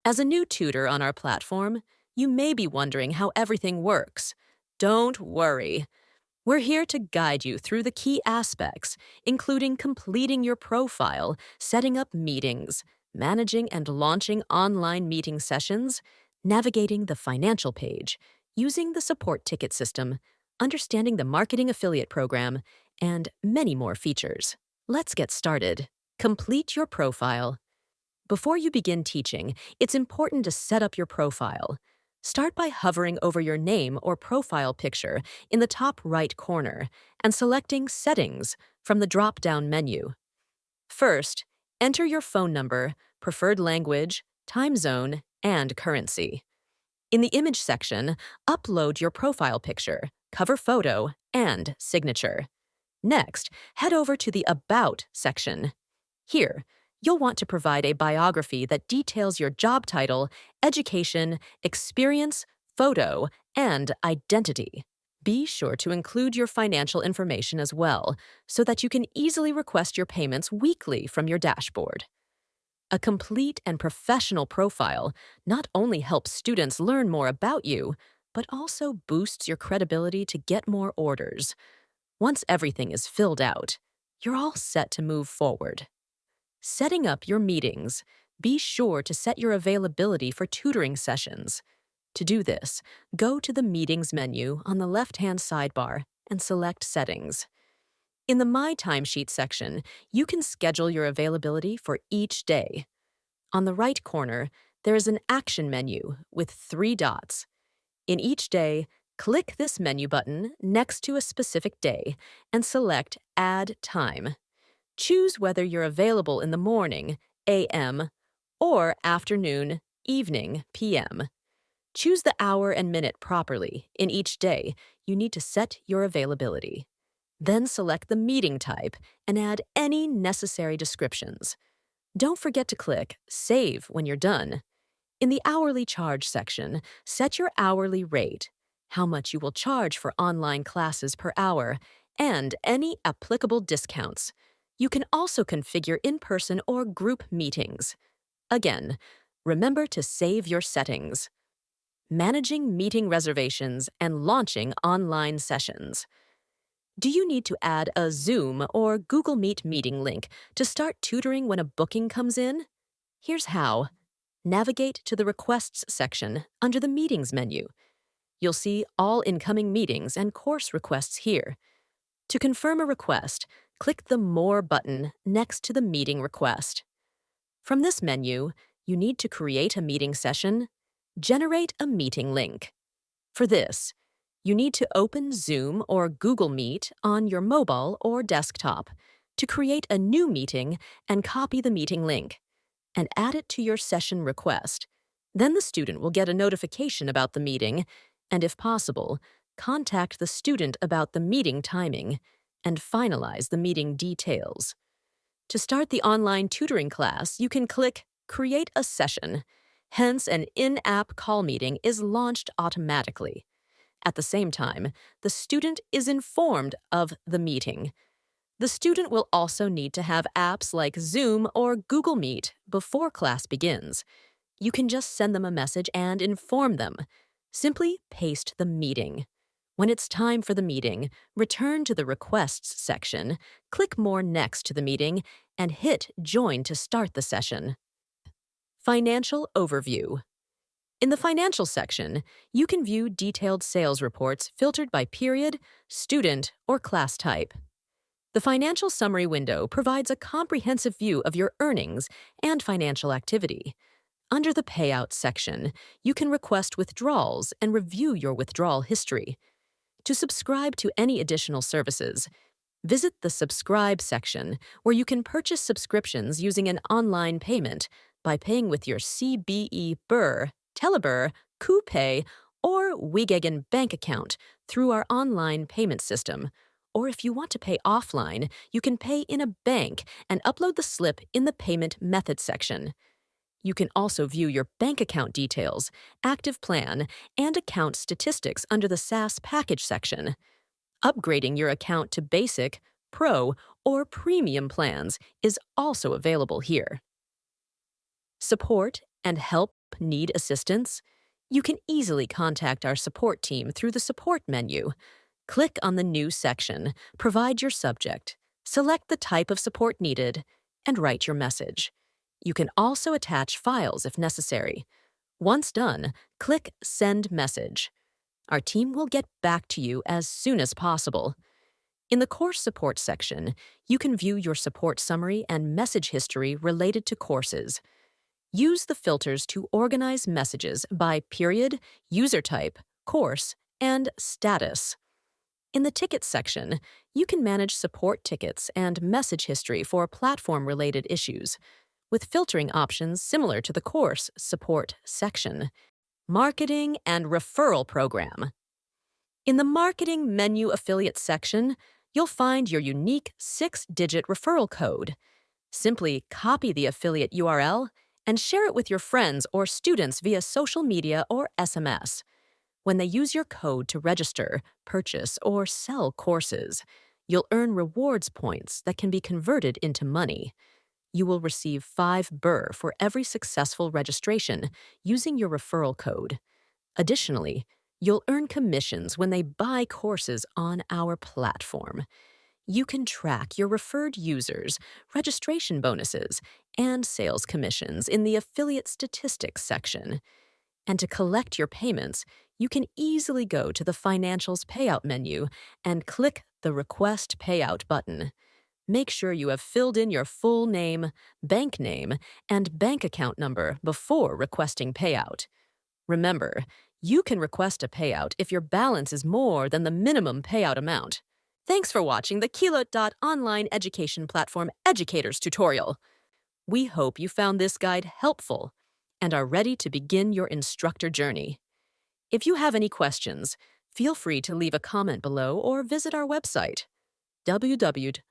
As a new tutor on our platform, you may be wondering how everything works. Don't worry. We're here to guide you through the key aspects, including completing your profile, setting up meetings, managing and launching online meeting sessions, navigating the financial page, using the support ticket system, understanding the marketing affiliate program, and many more features. Let's get started. Complete your profile. Before you begin teaching, it's important to set up your profile. Start by hovering over your name or profile picture in the top right corner and selecting Settings from the drop-down menu. First, enter your phone number, preferred language, time zone, and currency. In the Image section, upload your profile picture, cover photo, and signature. Next, head over to the About section. Here, you'll want to provide a biography that details your job title, education, experience, photo, and identity. Be sure to include your financial information as well, so that you can easily request your payments weekly from your dashboard. A complete and professional profile not only helps students learn more about you, but also boosts your credibility to get more orders. Once everything is filled out, you're all set to move forward. Setting up your meetings. Be sure to set your availability for tutoring sessions. To do this, go to the Meetings menu on the left-hand sidebar and select Settings. In the My Timesheet section, you can schedule your availability for each day. On the right corner, there is an Action menu with 3 dots. In each day, click this menu button next to a specific day and select Add Time. Choose whether you're available in the morning, AM, or afternoon, evening, PM. Choose the hour and minute properly. In each day, you need to set your availability. Then select the meeting type and add any necessary descriptions. Don't forget to click Save when you're done. In the Hourly Charge section, set your hourly rate, how much you will charge for online classes per hour, and any applicable discounts. You can also configure in-person or group meetings. Again, remember to save your settings. Managing meeting reservations and launching online sessions. Do you need to add a Zoom or Google Meet meeting link to start tutoring when a booking comes in? Here's how. Navigate to the Requests section under the Meetings menu. You'll see all incoming meetings and course requests here. To confirm a request, click the More button next to the meeting request. From this menu, you need to create a meeting session, generate a meeting link. For this, you need to open Zoom or Google Meet on your mobile or desktop to create a new meeting and copy the meeting link, and add it to your session request. Then the student will get a notification about the meeting, and if possible, contact the student about the meeting timing and finalize the meeting details. To start the online tutoring class, you can click Create a Session. Hence, an in-app call meeting is launched automatically. At the same time, the student is informed of the meeting. The student will also need to have apps like Zoom or Google Meet before class begins. You can just send them a message and inform them. Simply paste the meeting. When it's time for the meeting, return to the Requests section, click More next to the meeting, and hit Join to start the session. Financial Overview. In the Financial section, you can view detailed sales reports filtered by period, student, or class type. The Financial Summary window provides a comprehensive view of your earnings and financial activity. Under the Payout section, you can request withdrawals and review your withdrawal history. To subscribe to any additional services, visit the Subscribe section, where you can purchase subscriptions using an online payment by paying with your CBE Burr, Telebur, KuPay, or Wigegen bank account through our online payment system. Or if you want to pay offline, you can pay in a bank and upload the slip in the Payment Method section. You can also view your bank account details, active plan, and account statistics under the SaaS package section. Upgrading your account to Basic, Pro, or Premium plans is also available here. Support and help Need assistance? You can easily contact our support team through the support menu. Click on the new section, provide your subject, select the type of support needed, and write your message. You can also attach files if necessary. Once done, click Send Message. Our team will get back to you as soon as possible. In the course support section, you can view your support summary and message history related to courses. Use the filters to organize messages by period, user type, course, and status. In the tickets section, you can manage support tickets and message history for platform-related issues, with filtering options similar to the course support section. Marketing and Referral Program. In the Marketing Menu Affiliate section, you'll find your unique 6-digit referral code. Simply copy the affiliate URL and share it with your friends or students via social media or SMS. When they use your code to register, purchase, or sell courses, you'll earn rewards points that can be converted into money. You will receive 5 Burr for every successful registration using your referral code. Additionally, you'll earn commissions when they buy courses on our platform. You can track your referred users, registration bonuses, and sales commissions in the Affiliate Statistics section. And to collect your payments, you can easily go to the Financials Payout menu and click the Request Payout button. Make sure you have filled in your full name, and bank account number before requesting payout. Remember, you can request a payout if your balance is more than the minimum payout amount. Thanks for watching the Kihloot online education platform educators tutorial. We hope you found this guide helpful and are ready to begin your instructor journey. If you have any questions, feel free to leave a comment below or visit our website, www.kihlot.com.